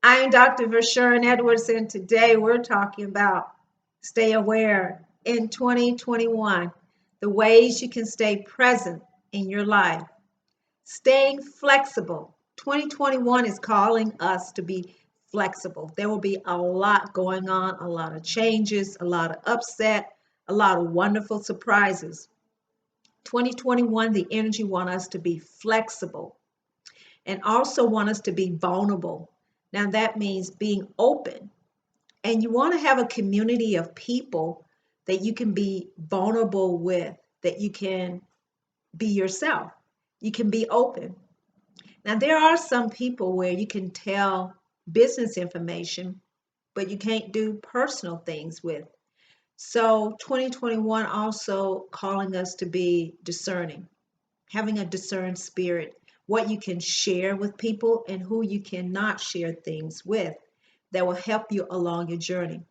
I'm Dr. Vershern Edwards, and today we're talking about stay aware in 2021, the ways you can stay present in your life. Staying flexible. 2021 is calling us to be flexible. There will be a lot going on, a lot of changes, a lot of upset, a lot of wonderful surprises. 2021, the energy want us to be flexible and also want us to be vulnerable. Now that means being open. And you want to have a community of people that you can be vulnerable with, that you can be yourself. You can be open. Now, there are some people where you can tell business information, but you can't do personal things with. So, 2021 also calling us to be discerning, having a discerned spirit, what you can share with people and who you cannot share things with that will help you along your journey.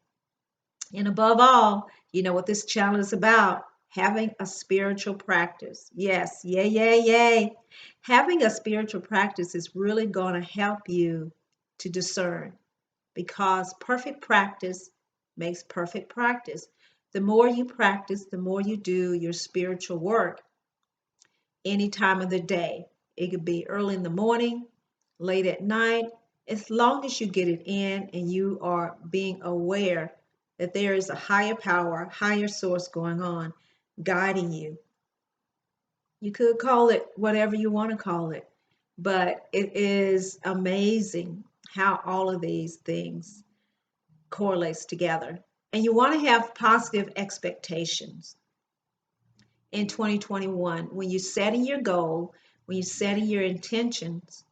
And above all, you know what this channel is about, having a spiritual practice. Yes, yay, yay, yay. Having a spiritual practice is really going to help you to discern because perfect practice makes perfect practice. The more you practice, the more you do your spiritual work any time of the day. It could be early in the morning, late at night, as long as you get it in and you are being aware that there is a higher power, higher source going on, guiding you. You could call it whatever you want to call it, but it is amazing how all of these things correlates together. And you want to have positive expectations in 2021 when you're setting your goal, when you're setting your intentions.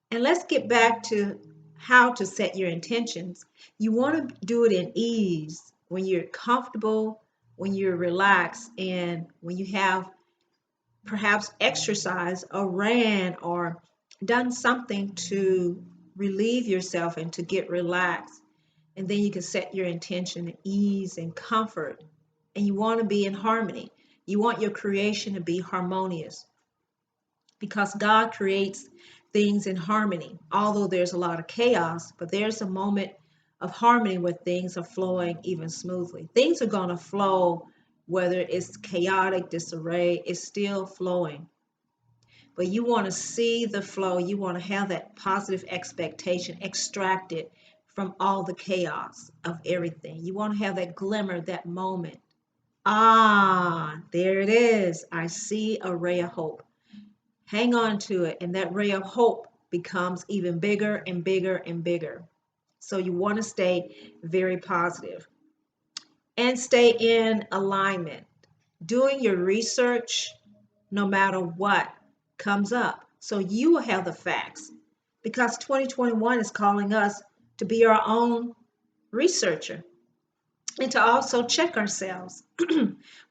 And let's get back to how to set your intentions. You want to do it in ease, when you're comfortable, when you're relaxed, and when you have perhaps exercise or ran or done something to relieve yourself and to get relaxed. And then you can set your intention in ease and comfort. And you want to be in harmony. You want your creation to be harmonious because God creates things in harmony. Although there's a lot of chaos, but there's a moment of harmony where things are flowing even smoothly. Things are going to flow whether it's chaotic, disarray, it's still flowing. But you want to see the flow. You want to have that positive expectation extracted from all the chaos of everything. You want to have that glimmer, that moment. Ah, there it is. I see a ray of hope. Hang on to it, and that ray of hope becomes even bigger and bigger and bigger. So you want to stay very positive and stay in alignment, doing your research no matter what comes up. So you will have the facts because 2021 is calling us to be our own researcher and to also check ourselves.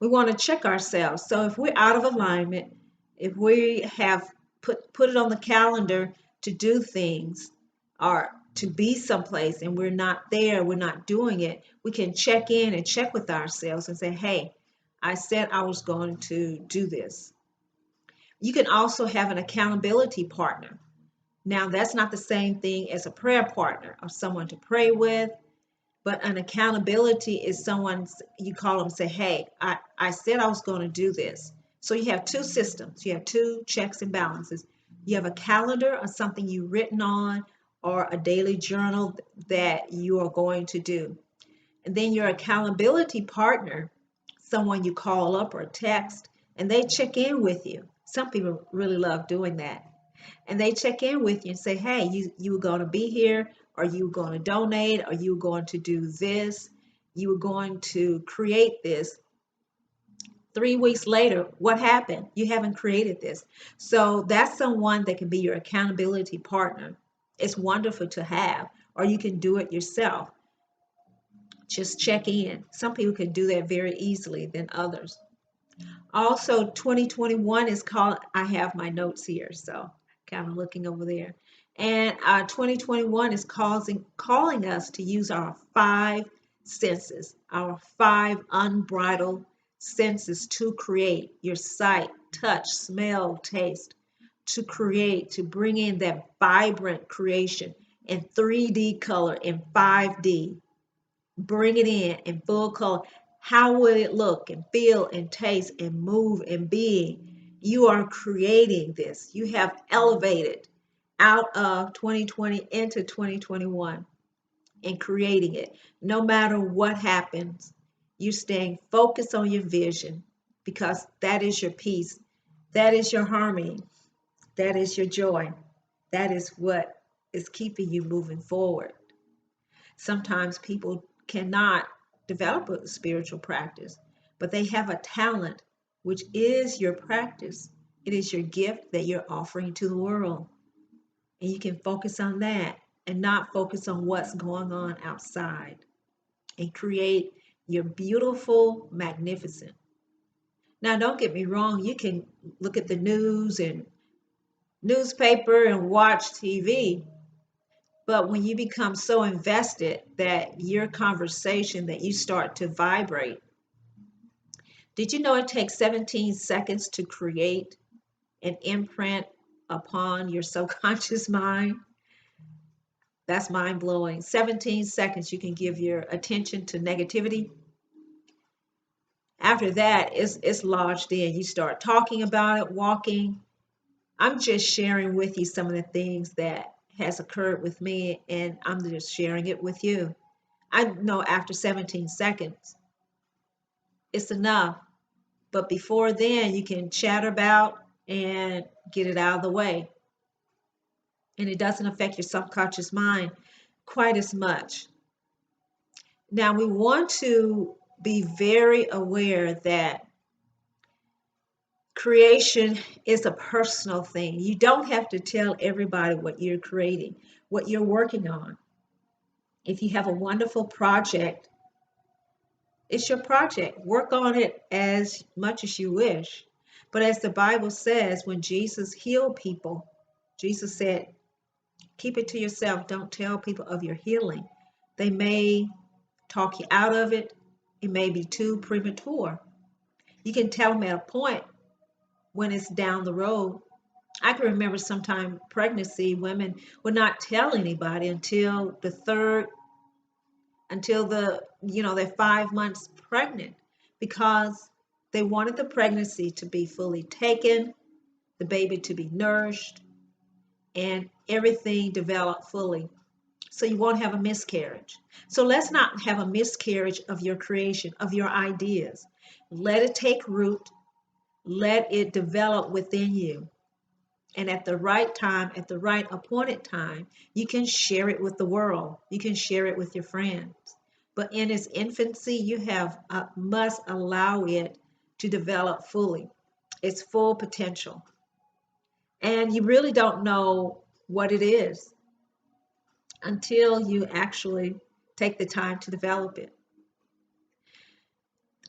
We want to check ourselves. So if we're out of alignment, if we have put it on the calendar to do things or to be someplace and we're not there, we're not doing it, we can check in and check with ourselves and say, hey, I said I was going to do this. You can also have an accountability partner. Now, that's not the same thing as a prayer partner or someone to pray with, but an accountability is someone you call them and say, hey, I said I was going to do this. So you have two systems. You have two checks and balances. You have a calendar or something you've written on or a daily journal that you are going to do. And then your accountability partner, someone you call up or text, and they check in with you. Some people really love doing that. And they check in with you and say, hey, you were going to be here, or you were going to donate, or you were going to do this, you were going to create this. 3 weeks later, what happened? You haven't created this. So that's someone that can be your accountability partner. It's wonderful to have, or you can do it yourself. Just check in. Some people can do that very easily than others. Also, 2021 is called, I have my notes here, so kind of looking over there. And 2021 is calling us to use our five senses, our five unbridled senses to create your sight, touch, smell, taste, to create, to bring in that vibrant creation in 3D color, in 5D. Bring it in full color. How will it look and feel and taste and move and be? You are creating this. You have elevated out of 2020 into 2021 and creating it. No matter what happens, you're staying focused on your vision because that is your peace. That is your harmony. That is your joy. That is what is keeping you moving forward. Sometimes people cannot develop a spiritual practice, but they have a talent, which is your practice. It is your gift that you're offering to the world. And you can focus on that and not focus on what's going on outside and create your beautiful, magnificent. Now, don't get me wrong, you can look at the news and newspaper and watch TV. But when you become so invested that your conversation that you start to vibrate, did you know it takes 17 seconds to create an imprint upon your subconscious mind? That's mind blowing. 17 seconds you can give your attention to negativity. After that, it's lodged in. You start talking about it, walking. I'm just sharing with you some of the things that has occurred with me, and I'm just sharing it with you. I know after 17 seconds, it's enough. But before then, you can chatter about and get it out of the way. And it doesn't affect your subconscious mind quite as much. Now, we want to be very aware that creation is a personal thing. You don't have to tell everybody what you're creating, what you're working on. If you have a wonderful project, it's your project. Work on it as much as you wish. But as the Bible says, when Jesus healed people, Jesus said, keep it to yourself. Don't tell people of your healing. They may talk you out of it. It may be too premature. You can tell them at a point when it's down the road. I can remember sometime pregnancy, women would not tell anybody until they're 5 months pregnant, because they wanted the pregnancy to be fully taken, the baby to be nourished, and everything developed fully, so you won't have a miscarriage. So let's not have a miscarriage of your creation, of your ideas. Let it take root, let it develop within you. And at the right time, at the right appointed time, you can share it with the world. You can share it with your friends. But in its infancy, you must allow it to develop fully, its full potential. And you really don't know what it is until you actually take the time to develop it.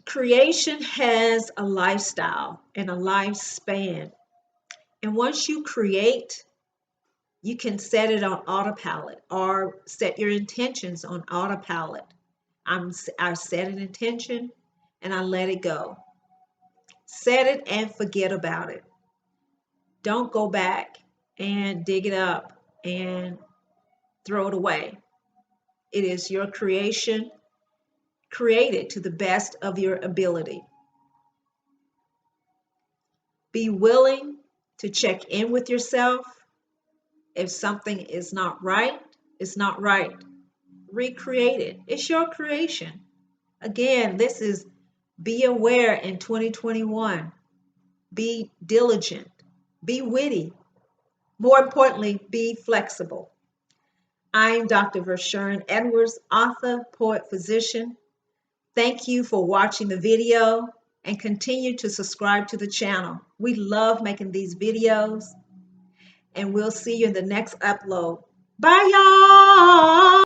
Creation has a lifestyle and a lifespan. And once you create, you can set it on autopilot or set your intentions on autopilot. I set an intention and I let it go. Set it and forget about it. Don't go back and dig it up and throw it away. It is your creation. Create it to the best of your ability. Be willing to check in with yourself. If something is not right, it's not right. Recreate it. It's your creation. Again, this is be aware in 2021. Be diligent. Be witty. More importantly, be flexible. I'm Dr. Vershern Edwards, author, poet, physician. Thank you for watching the video and continue to subscribe to the channel. We love making these videos, and we'll see you in the next upload. Bye, y'all.